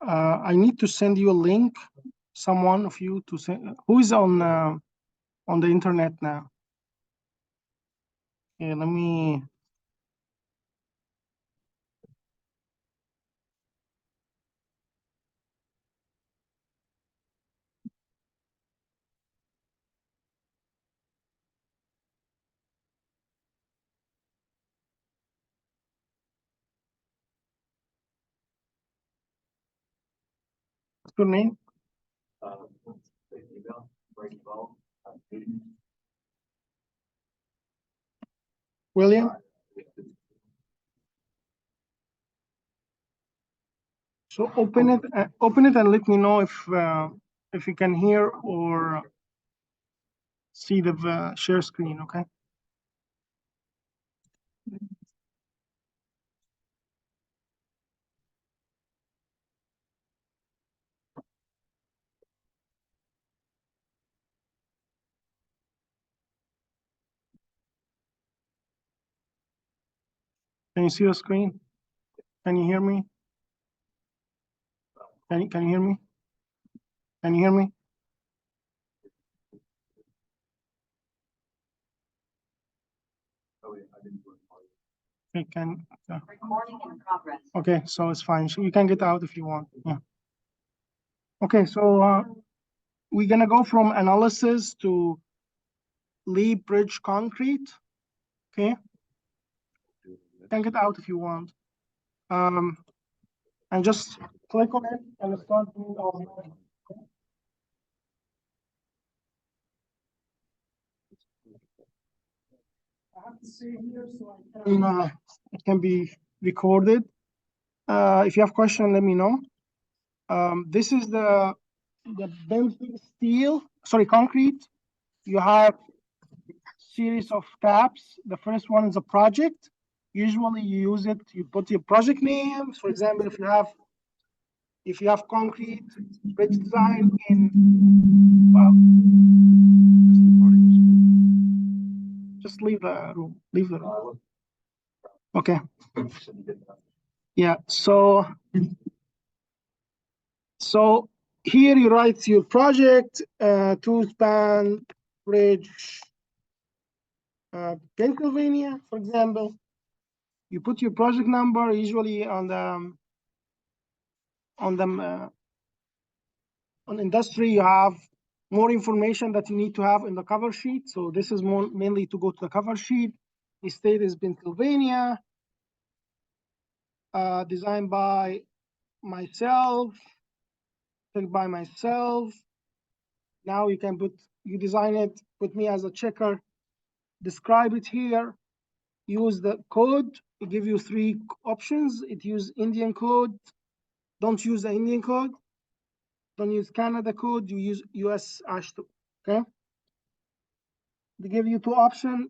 I need to send you a link. Someone of you to send. Who is on the internet now? Yeah, let me. What's your name? William. So open it and let me know if you can hear or see the share screen. Okay. Can you see the screen? Can you hear me? Can you hear me? Can you hear me? Okay, recording in progress. Okay, so it's fine. So you can get out if you want. Yeah. Okay, so we're gonna go from analysis to Lee Bridge concrete. Okay. You can get out if you want. And just click on it and start doing all the work. I have to say here so it can be recorded. If you have questions, let me know. This is the building steel, sorry, concrete. You have series of tabs. The first one is a project. Usually you use it, you put your project name. For example, if you have concrete bridge design in, well, just leave the room, leave the room. Okay. Yeah, so here you write your project, two-span bridge, Pennsylvania, for example. You put your project number usually on industry. You have more information that you need to have in the cover sheet. So this is mainly to go to the cover sheet. The state is Pennsylvania. Designed by myself, checked by myself. Now you can you design it, put me as a checker, describe it here, use the code. It give you 3 options. It use Indian code. Don't use the Indian code. Don't use Canada code. You use US AASHTO. Okay. They give you 2 options.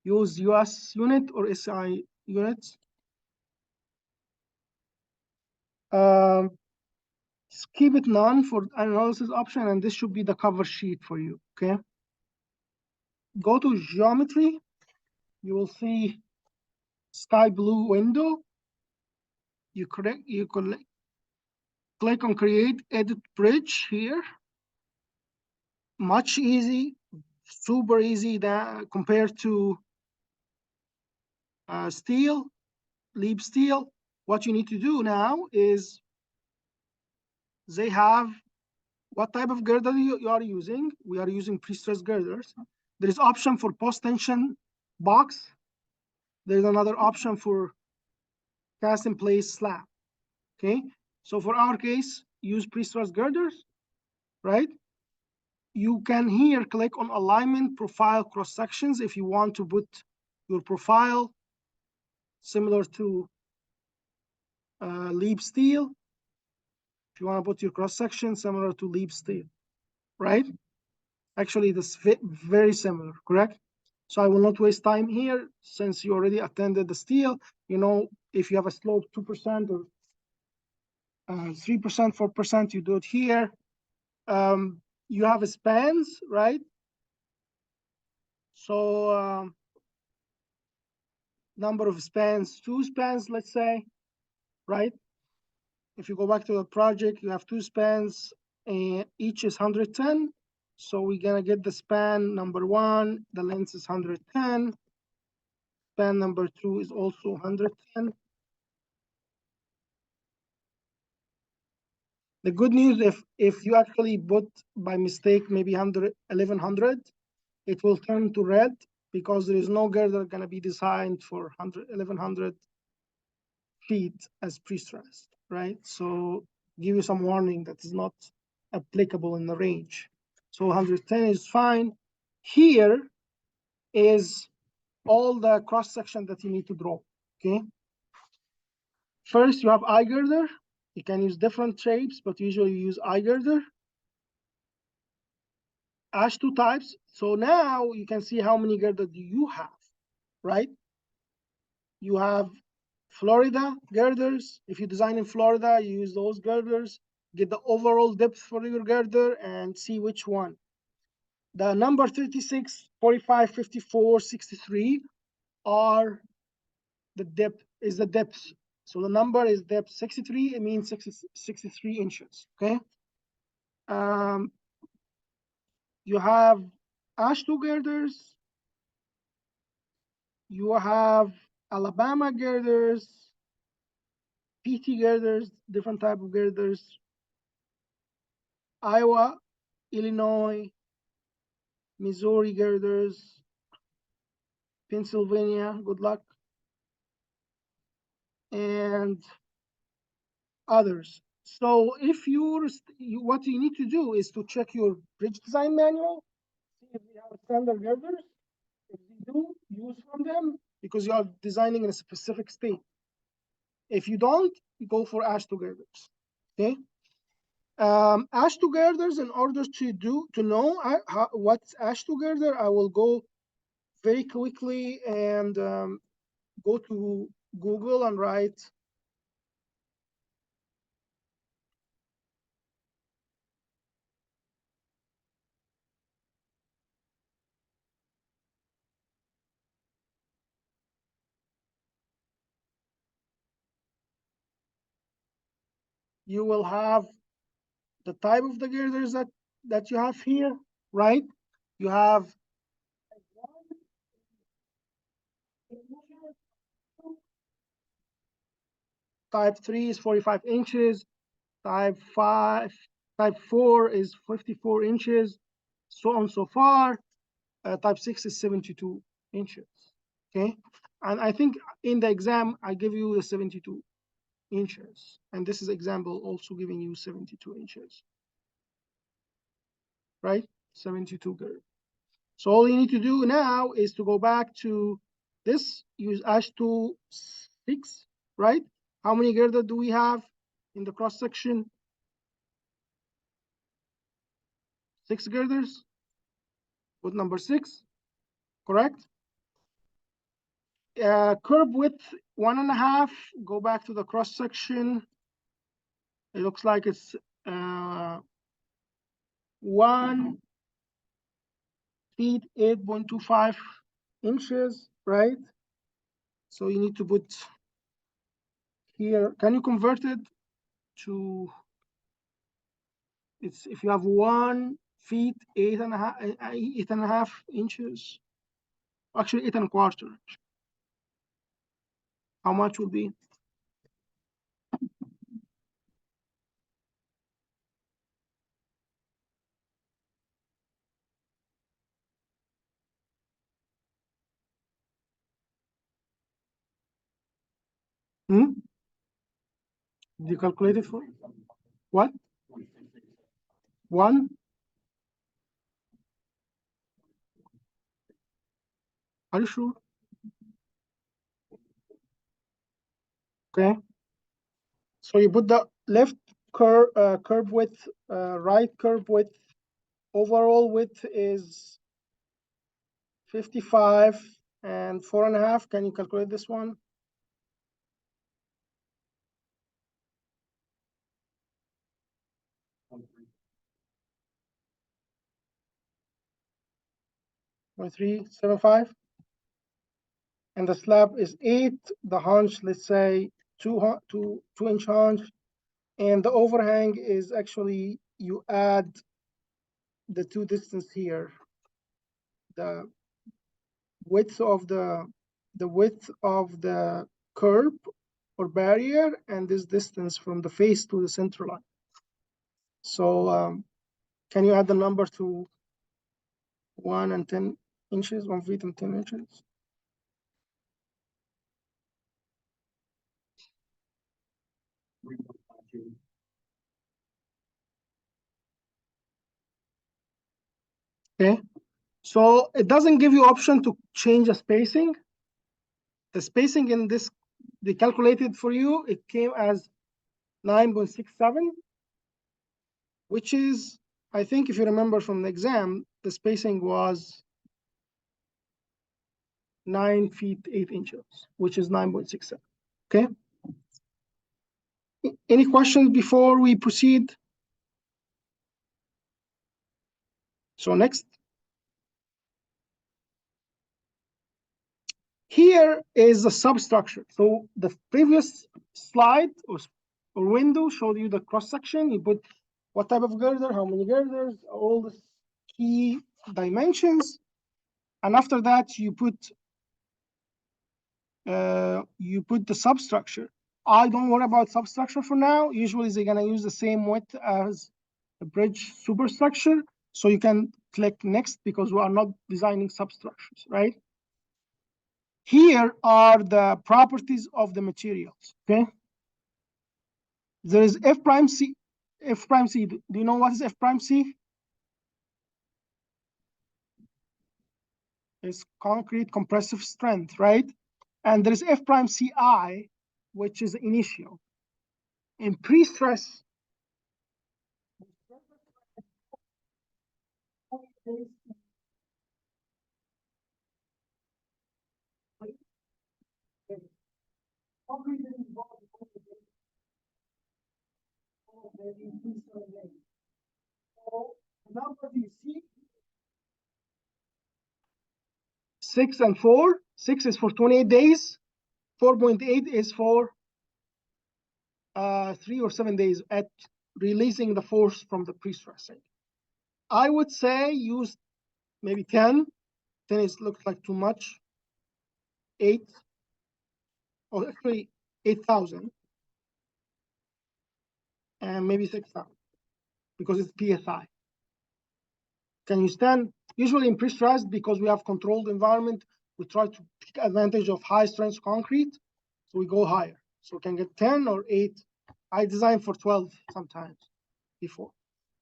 Use US unit or SI units. Keep it none for analysis option, and this should be the cover sheet for you. Okay. Go to geometry. You will see sky blue window. You click on create edit bridge here. Much easy, super easy that compared to steel, Leap steel. What you need to do now is they have what type of girder you are using. We are using pre-stressed girders. There is option for post-tension box. There's another option for cast in place slab. Okay, so for our case, use pre-stressed girders, right? You can here click on alignment profile cross sections if you want to put your profile similar to Leap steel. If you want to put your cross section similar to Leap steel, right? Actually, this fit very similar, correct? So I will not waste time here since you already attended the steel. You know, if you have a slope 2% or 3%, 4%, you do it here. You have spans, right? So number of spans, 2 spans, let's say, right? if you go back to the project, you have two spans, and each is 110. So we're gonna get the span number one, the length is 110. Span number two is also 110. The good news, if you actually put by mistake maybe 1100, it will turn to red because there is no girder gonna be designed for 1100 feet as pre-stressed, right? So give you some warning that is not applicable in the range. So 110 is fine. Here is all the cross section that you need to draw, okay? First, you have eye girder. You can use different shapes, but usually you use eye girder. H2 types. So now you can see how many girder do you have, right? You have Florida girders. If you design in Florida, you use those girders, get the overall depth for your girder and see which one. The number 36, 45, 54, 63 are the depth, is the depth. So the number is depth 63, it means 63 inches, okay? You have H2 girders, you have Alabama girders, PT girders, different type of girders, Iowa, Illinois, Missouri girders, Pennsylvania, good luck, and others. So if what you need to do is to check your bridge design manual, see if they have standard girders. If they do, use from them because you are designing in a specific state. If you don't, you go for H2 girders, okay? H2 girders, in order to know what's H2 girder, I will go very quickly and go to Google and write you will have the type of the girders that you have here, right? You have type 3 is 45 inches, type 4 is 54 inches, so on so far. Type 6 is 72 inches, okay? And I think in the exam, I give you the 72 inches. And this is example also giving you 72 inches, right? 72 gird. So all you need to do now is to go back to this, use H2 6, right? How many girder do we have in the cross section? 6 girders. With number 6, correct? Curb width 1.5. Go back to the cross section. It looks like it's 1 feet 8.25 inches, right? So you need to put here. Can you convert it to? It's if you have 1 feet 8.5 inches. Actually, 8.25. How much will be? Hmm? Did you calculate it for what? 1? Are you sure? Okay. So you put the left curve width, right curve width, overall width is 55 and 4.5. Can you calculate this one? By 375. And the slab is 8. The hunch, let's say 2 inch hunch. And the overhang is actually, you add the two distance here, the width of the curb or barrier, and this distance from the face to the center line. So can you add the number to 1 and 10 inches, 1 feet and 10 inches? Okay, so it doesn't give you option to change the spacing. The spacing in this, they calculated for you, it came as 9.67, which is, I think if you remember from the exam, the spacing was 9 feet 8 inches, which is 9.67. Okay. Any questions before we proceed? So next. Here is the substructure. So the previous slide or window showed you the cross section. You put what type of girder, how many girders, all the key dimensions, and after that you put the substructure. I don't worry about substructure for now. Usually they're gonna use the same width as the bridge superstructure. So you can click next because we are not designing substructures, right? Here are the properties of the materials, okay? There is F prime C. F prime C, do you know what is F prime C? It's concrete compressive strength, right? And there is F prime CI, which is initial. In pre-stress, number you see, 6 and 4. 6 is for 28 days. 4.8 is for 3 or 7 days at releasing the force from the pre-stressing. I would say use maybe 10. 10 is looks like too much. 8, or actually 8,000, and maybe 6,000 because it's PSI. Can you stand? Usually in pre-stressed, because we have controlled environment, we try to take advantage of high strength concrete, so we go higher. So we can get 10 or 8. I designed for 12 sometimes before.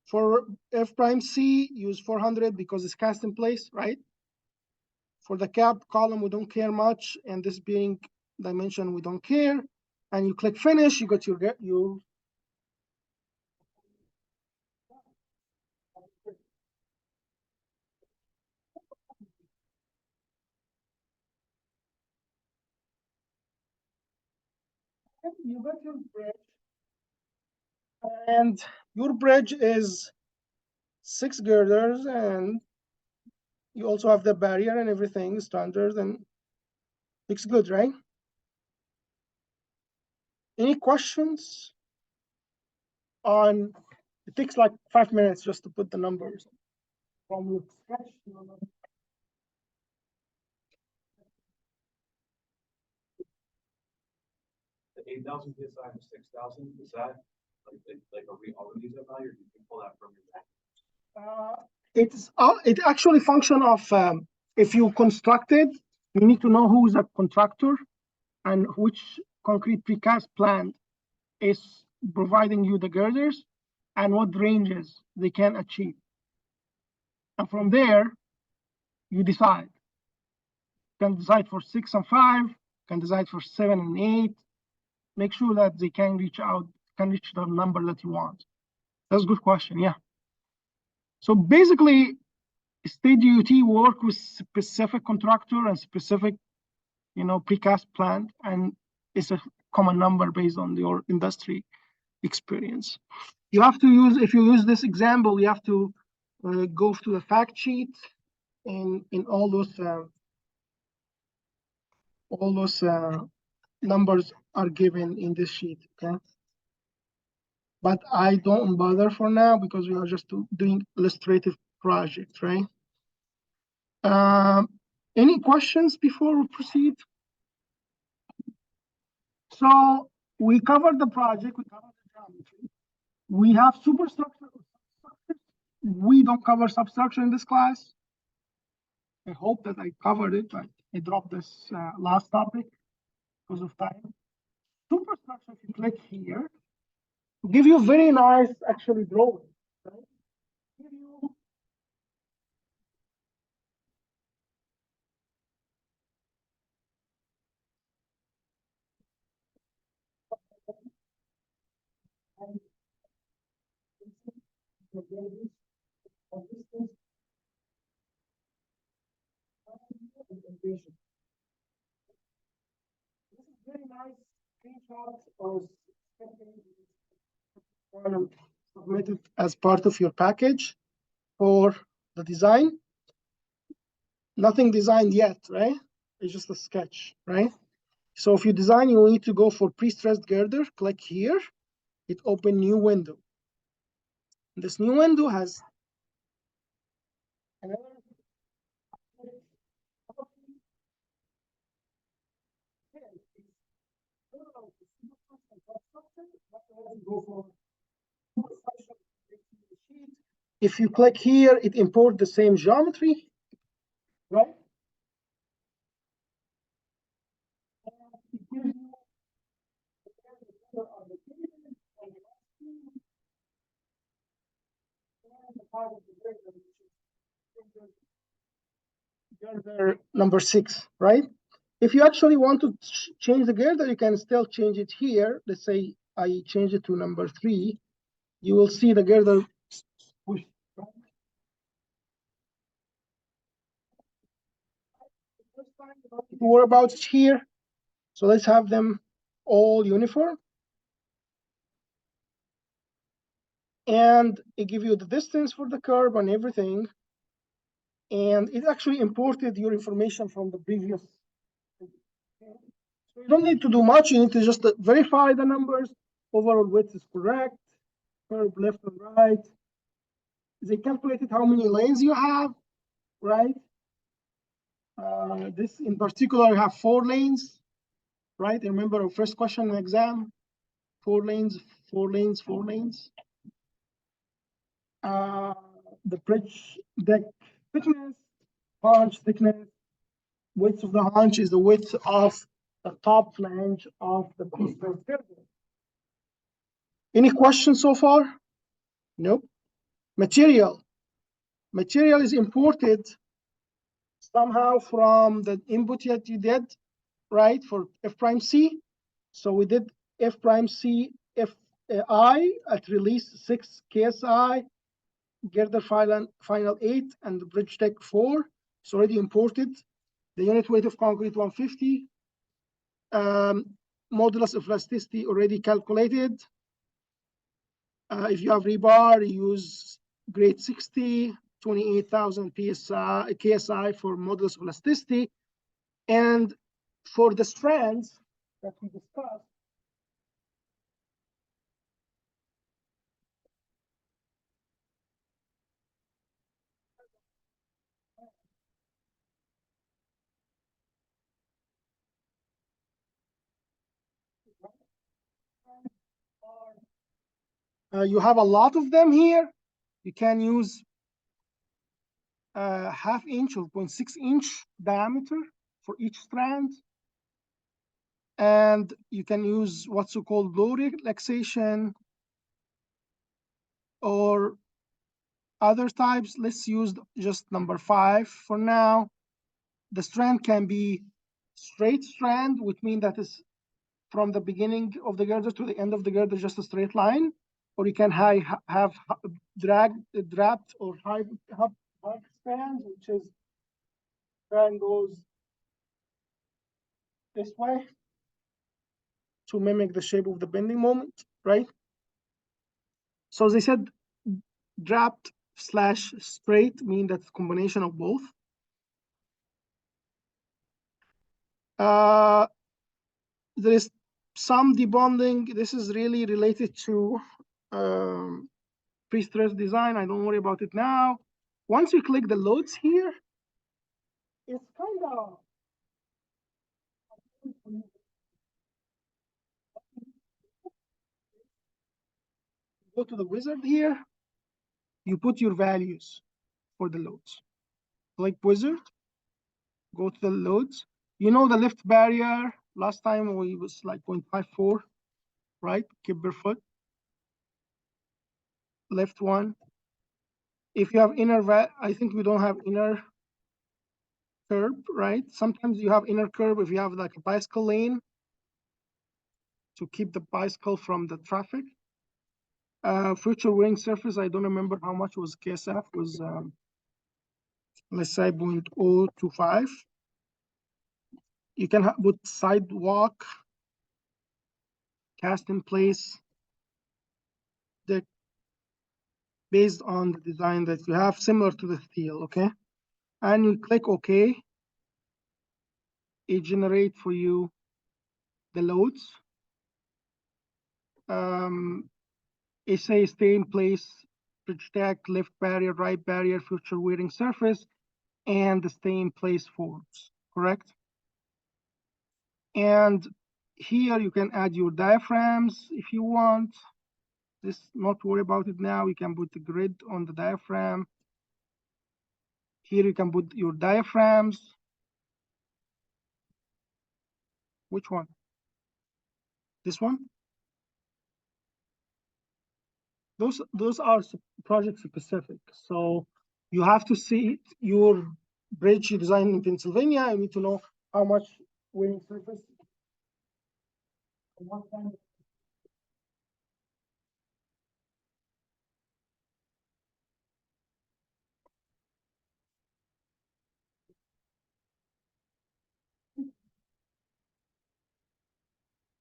For F prime C, use 400 because it's cast in place, right? For the cap column, we don't care much, and this being dimension, we don't care. And you click finish, you got your bridge, and your bridge is 6 girders, and you also have the barrier and everything standard, and looks good, right? Any questions on? It takes like 5 minutes just to put the numbers from your sketch. The 8,000 PSI and 6,000, is that like a re-organizer value, or do you pull that from your bank? It actually function of if you constructed, you need to know who is a contractor and which concrete precast plant is providing you the girders and what ranges they can achieve. And from there, you decide. You can decide for 6 and 5, you can decide for 7 and 8. Make sure that they can reach the number that you want. That's a good question, yeah. So basically, State DOT work with specific contractor and specific, precast plant, and it's a common number based on your industry experience. You have to use, if you use this example, you have to go to the fact sheet, and in all those numbers are given in this sheet. Okay. but I don't bother for now because we are just doing illustrative project, right? Any questions before we proceed? So we covered the project, we covered the geometry. We have superstructure. We don't cover substructure in this class. I hope that I covered it, but I dropped this last topic because of time. Superstructure, if you click here, give you very nice, actually, drawing. Right? Give you this is very nice screenshots or submitted as part of your package for the design. Nothing designed yet, right? It's just a sketch, right? So if you design, you need to go for pre-stressed girder, click here, it open new window. This new window has another if you click here, it imports the same geometry, right? Girder number 6, right? If you actually want to change the girder, you can still change it here. Let's say I change it to number 3. You will see the girder push. What about here? So let's have them all uniform. And it gives you the distance for the curve and everything. And it actually imported your information from the previous. So you don't need to do much. You need to just verify the numbers. Overall width is correct. Curve left and right. They calculated how many lanes you have, right? This in particular, you have 4 lanes, right? Remember our first question in exam, 4 lanes, 4 lanes, 4 lanes. The bridge deck thickness, haunch thickness, width of the haunch is the width of the top flange of the pre-stressed girder. Any questions so far? Nope. Material. Material is imported somehow from the input that you did, right, for F prime C. So we did F prime C, F I at release 6 KSI, girder final 8, and the bridge deck 4. It's already imported. The unit weight of concrete 150. Modulus of elasticity already calculated. If you have rebar, use grade 60, 28,000 PSI, KSI for modulus of elasticity. And for the strands that we discussed, you have a lot of them here. You can use ½ inch or 0.6 inch diameter for each strand. And you can use what's called low relaxation or other types. Let's use just number 5 for now. The strand can be straight strand, which means that is from the beginning of the girder to the end of the girder, just a straight line. Or you can have drapped or high strands, which is strand goes this way to mimic the shape of the bending moment, right? So they said drapped / straight mean that's a combination of both. There is some debonding. This is really related to pre-stress design. I don't worry about it now. Once you click the loads here, it's kind of go to the wizard here. You put your values for the loads. Click wizard, go to the loads. You know the lift barrier. Last time we was like 0.54, right? Keep barefoot. Left one. If you have inner, I think we don't have inner curb, right? Sometimes you have inner curb if you have like a bicycle lane to keep the bicycle from the traffic. Future wearing surface, I don't remember how much was KSF, was let's say 0.025. You can put sidewalk, cast in place, deck, based on the design that you have, similar to the steel, okay? And you click OK. It generates for you the loads. It says stay in place, bridge deck, lift barrier, right barrier, future wearing surface, and the stay in place forms, correct? And here you can add your diaphragms if you want. Just not worry about it now. You can put the grid on the diaphragm. Here you can put your diaphragms. Which one? This one? Those are project specific. So you have to see your bridge you design in Pennsylvania. You need to know how much wearing surface. What kind of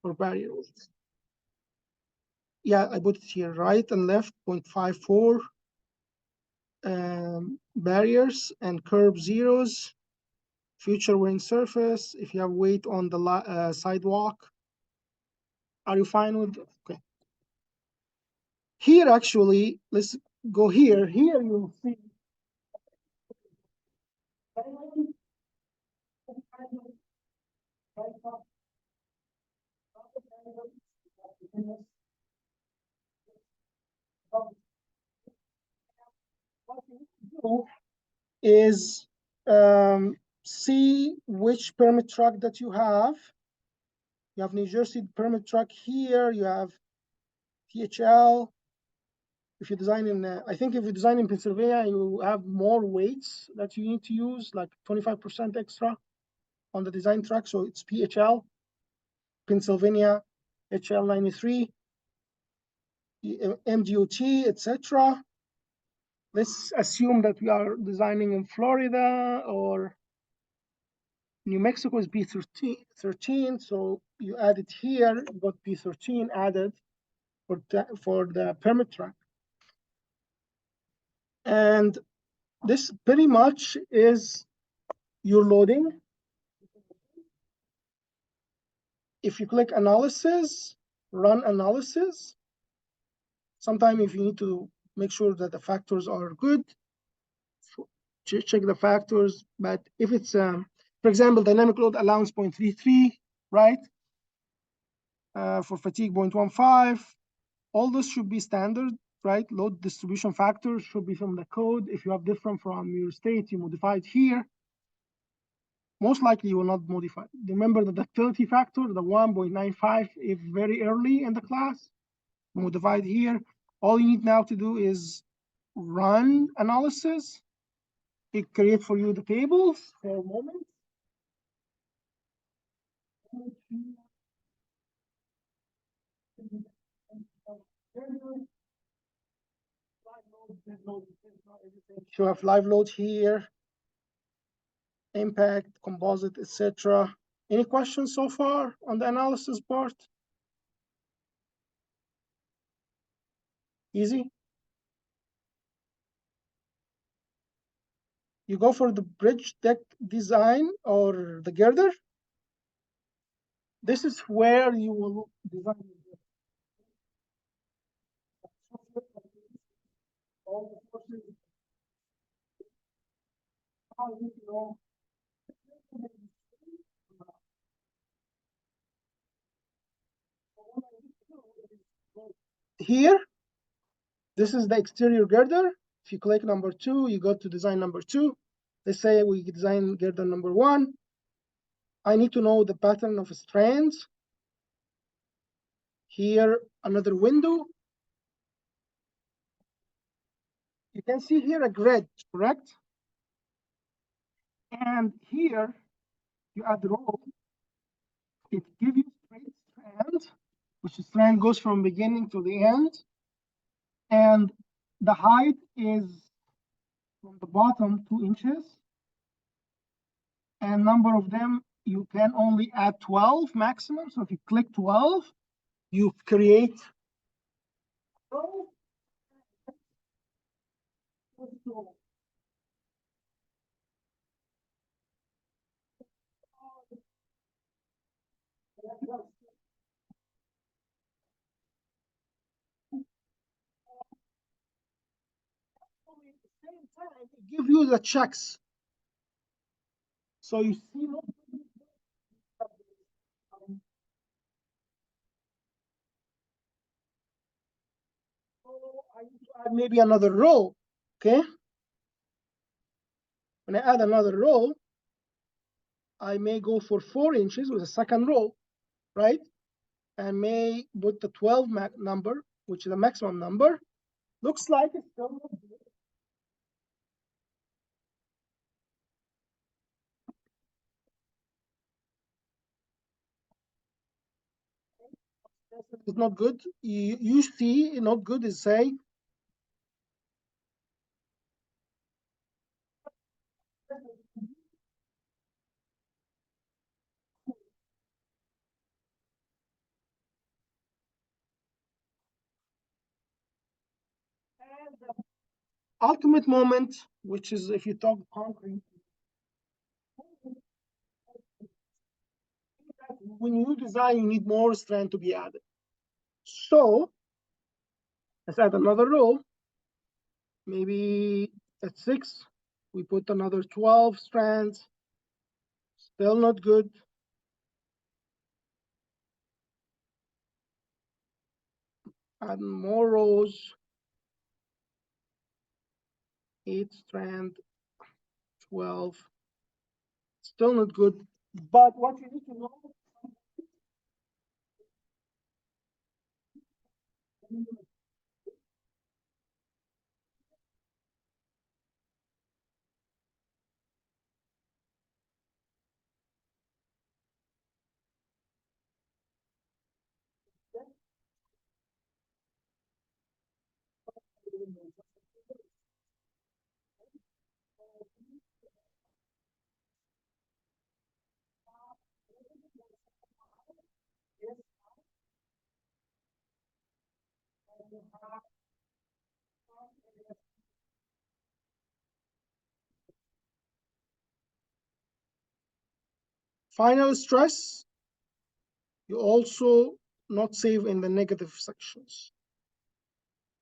for barriers. Yeah, I put it here, right and left, 0.54. Barriers and curb zeros, future wearing surface. If you have weight on the sidewalk, are you fine with? Okay. Here, actually, let's go here. Here you'll see. Is see which permit track that you have. You have New Jersey permit track here. You have THL. If you design in, I think if you design in Pennsylvania, you have more weights that you need to use, like 25% extra on the design track. So it's PHL, Pennsylvania, HL 93, MDOT, etc. Let's assume that we are designing in Florida or New Mexico is B13, so you add it here, you got B13 added for the permit track. And this pretty much is your loading. If you click analysis, run analysis, sometimes if you need to make sure that the factors are good, check the factors. But if it's, for example, dynamic load allowance 0.33, right? For fatigue 0.15, all this should be standard, right? Load distribution factors should be from the code. If you have different from your state, you modify it here. Most likely you will not modify. Remember the ductility factor, the 1.95, if very early in the class, modified here. All you need now to do is run analysis. It creates for you the tables for a moment. You have live load here, impact, composite, etc. Any questions so far on the analysis part? Easy. You go for the bridge deck design or the girder. This is where you will design. all the forces. How do you know? Here, this is the exterior girder. If you click number 2, you go to design number 2. Let's say we design girder number 1. I need to know the pattern of strands. Here, another window. You can see here a grid, correct? And here, you add row. It gives you straight strand, which the strand goes from beginning to the end. And the height is from the bottom 2 inches. And number of them, you can only add 12 maximum. So if you click 12, you create give you the checks. So you see, I need to add maybe another row. Okay. When I add another row, I may go for 4 inches with a second row, right? I may put the 12 number, which is the maximum number. Looks like it's still not good. It's not good. You see, not good is say ultimate moment, which is if you talk concrete. When you design, you need more strand to be added. So let's add another row. Maybe at 6, we put another 12 strands. Still not good. Add more rows. 8 strand, 12. Still not good. But what you need to know, final stress, you also not save in the negative sections.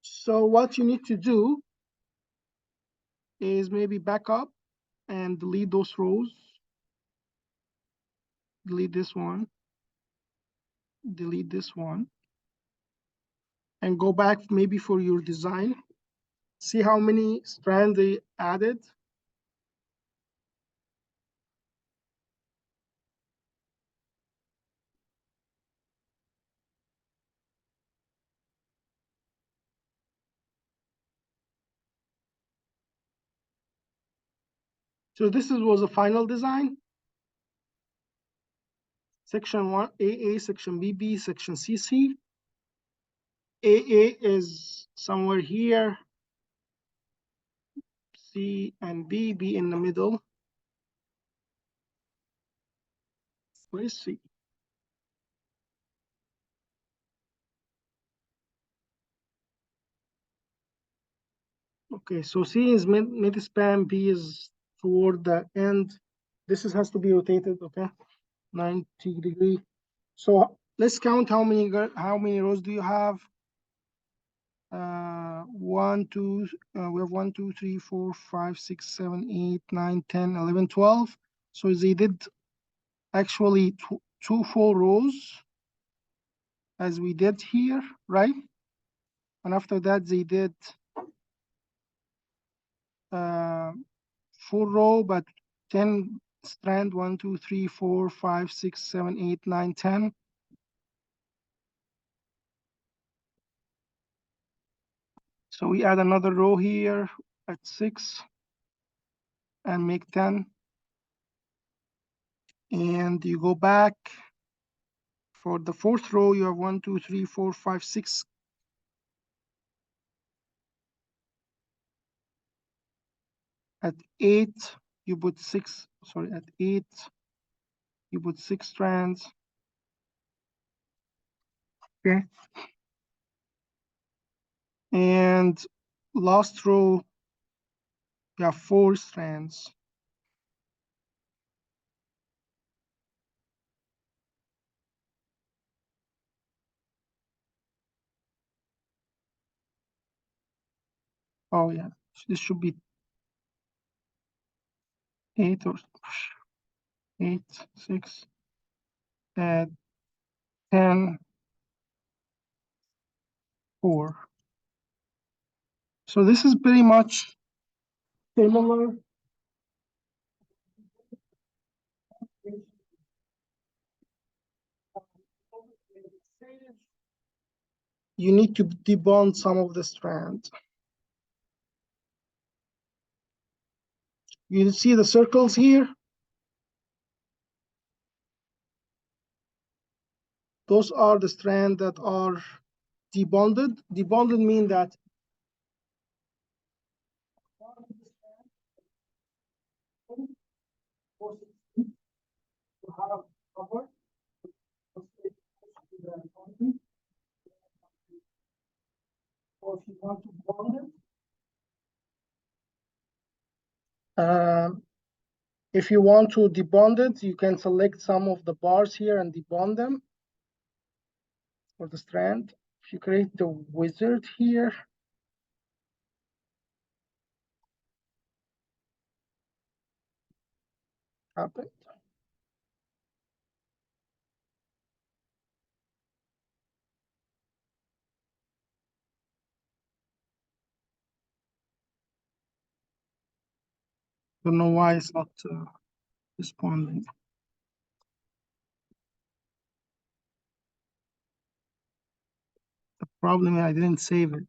So what you need to do is maybe back up and delete those rows. Delete this one. Delete this one. And go back maybe for your design. See how many strands they added. So this was a final design. Section 1, AA, section BB, section CC. AA is somewhere here. C and B, B in the middle. Where is C? Okay, so C is mid-span, B is toward the end. This has to be rotated, okay? 90 degree. So let's count how many rows do you have? 1, 2, we have 1, 2, 3, 4, 5, 6, 7, 8, 9, 10, 11, 12. So they did actually two full rows as we did here, right? And after that, they did full row, but 10 strand, 1, 2, 3, 4, 5, 6, 7, 8, 9, 10. So we add another row here at 6 and make 10. And you go back for the fourth row, you have 1, 2, 3, 4, 5, 6. At 8, you put 6, sorry, at 8, you put 6 strands. Okay. And last row, you have 4 strands. Oh yeah, this should be 8 or 8, 6, add 10, 4. So this is pretty much similar. You need to debond some of the strands. You see the circles here? Those are the strands that are debonded. Debonded mean that have cover. Or if you want to bond it. If you want to debond it, you can select some of the bars here and debond them for the strand. If you create the wizard here, happen. Don't know why it's not responding. The problem is I didn't save it.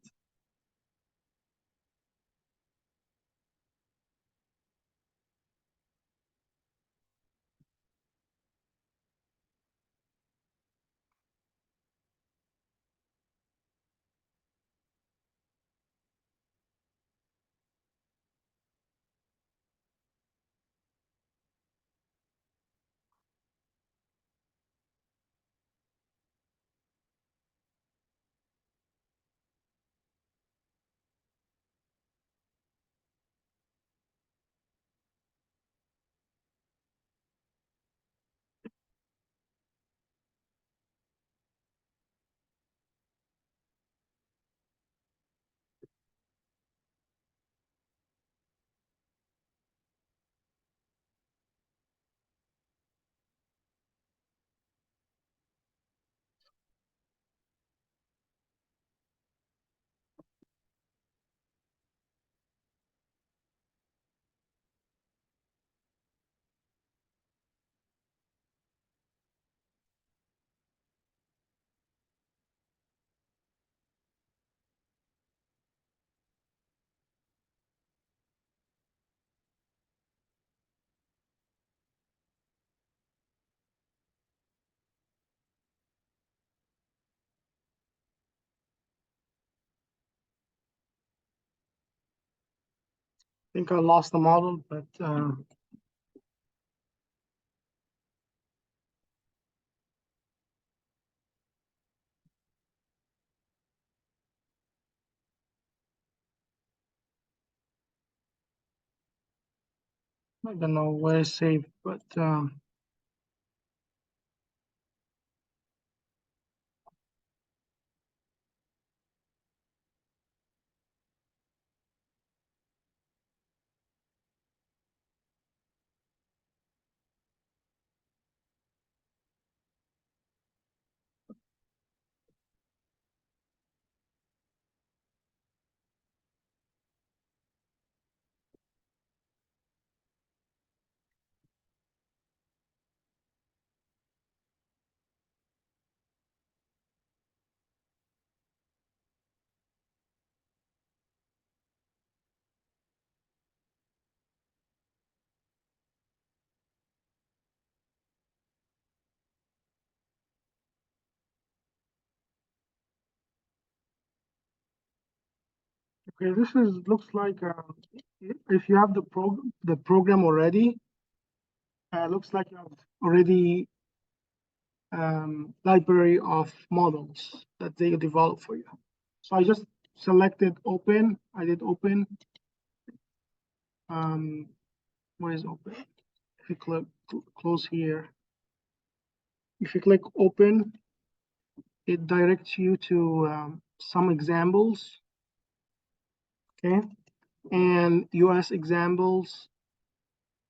I think I lost the model, but I don't know where it's saved, but Okay, this looks like if you have the program already, looks like you have already library of models that they develop for you. So I just selected open. I did open. Where is open? If you click close here, if you click open, it directs you to some examples. Okay, and US examples,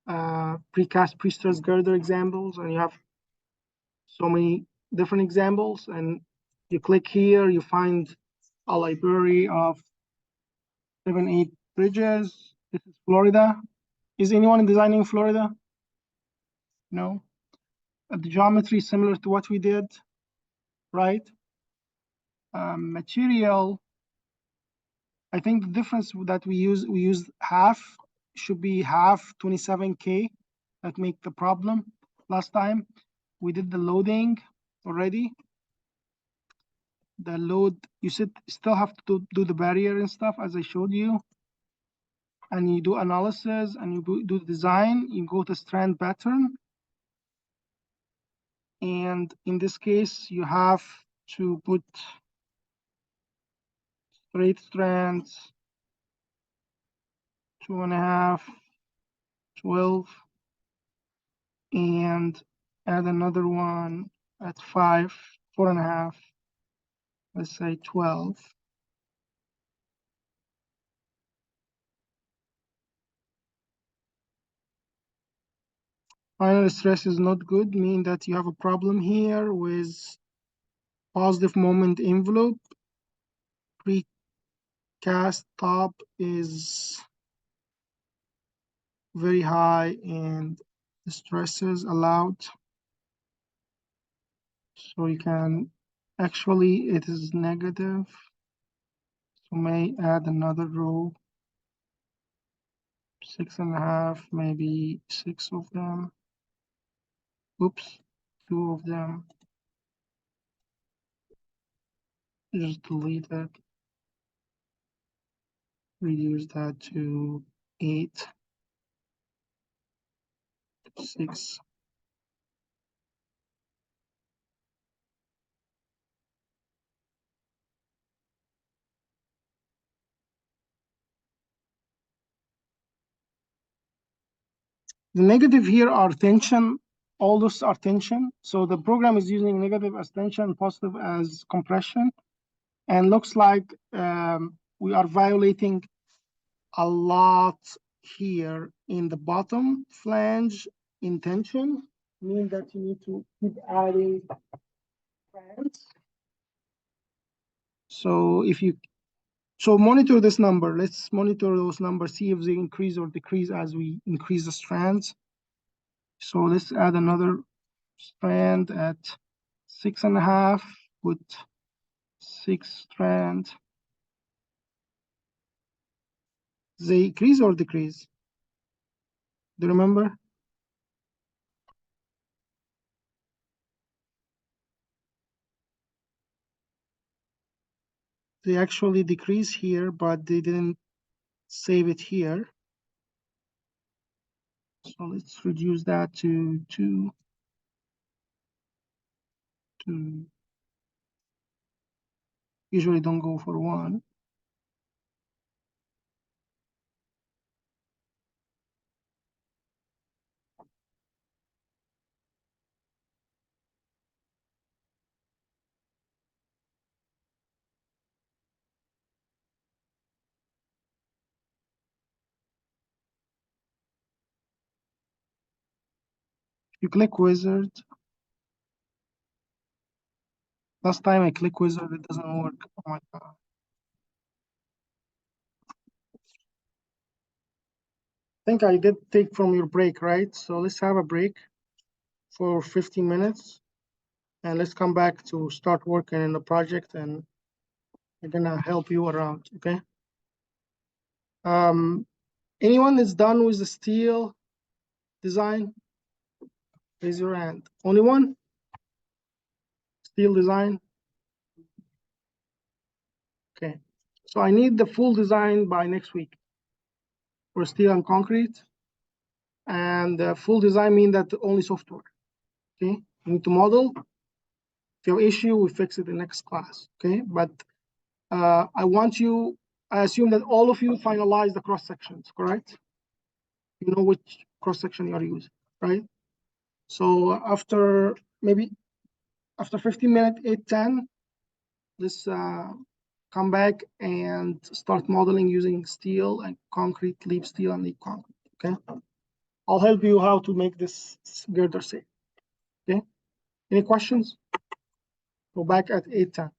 precast pre-stressed girder examples, and you have so many different examples. And you click here, you find a library of 7-8 bridges. This is Florida. Is anyone designing Florida? No. The geometry is similar to what we did, right? Material, I think the difference that we use half, should be half 27K. That make the problem. Last time we did the loading already. The load, you still have to do the barrier and stuff as I showed you. And you do analysis and you do design, you go to strand pattern. And in this case, you have to put straight strands, 2.5, 12, and add another one at 5, 4.5, let's say 12. Final stress is not good, meaning that you have a problem here with positive moment envelope. Precast top is very high and the stresses allowed. So you can, actually it is negative. So may add another row, 6.5, maybe 6 of them. Oops, 2 of them. Just delete it. Reduce that to 8, 6. The negative here are tension. All those are tension. So the program is using negative as tension, positive as compression. And looks like we are violating a lot here in the bottom flange in tension, meaning that you need to keep adding strands. So if you monitor this number, let's monitor those numbers, see if they increase or decrease as we increase the strands. So let's add another strand at 6.5, put 6 strands. They increase or decrease? Do you remember? They actually decrease here, but they didn't save it here. So let's reduce that to 2. Usually don't go for 1. You click wizard. Last time I click wizard, it doesn't work. Oh my God. I think I did take from your break, right? So let's have a break for 15 minutes and let's come back to start working in the project and I'm gonna help you around, okay? Anyone that's done with the steel design? Raise your hand. Only one? Steel design? Okay. So I need the full design by next week for steel and concrete. And full design means that only software. Okay, you need to model. If you have issue, we fix it in next class. Okay, but I assume that all of you finalize the cross sections, correct? You know which cross section you are using, right? So after 15 minutes, 8:10, let's come back and start modeling using steel and concrete, leaf steel and leaf concrete. Okay, I'll help you how to make this girder safe. Okay, any questions? Go back at 8:10.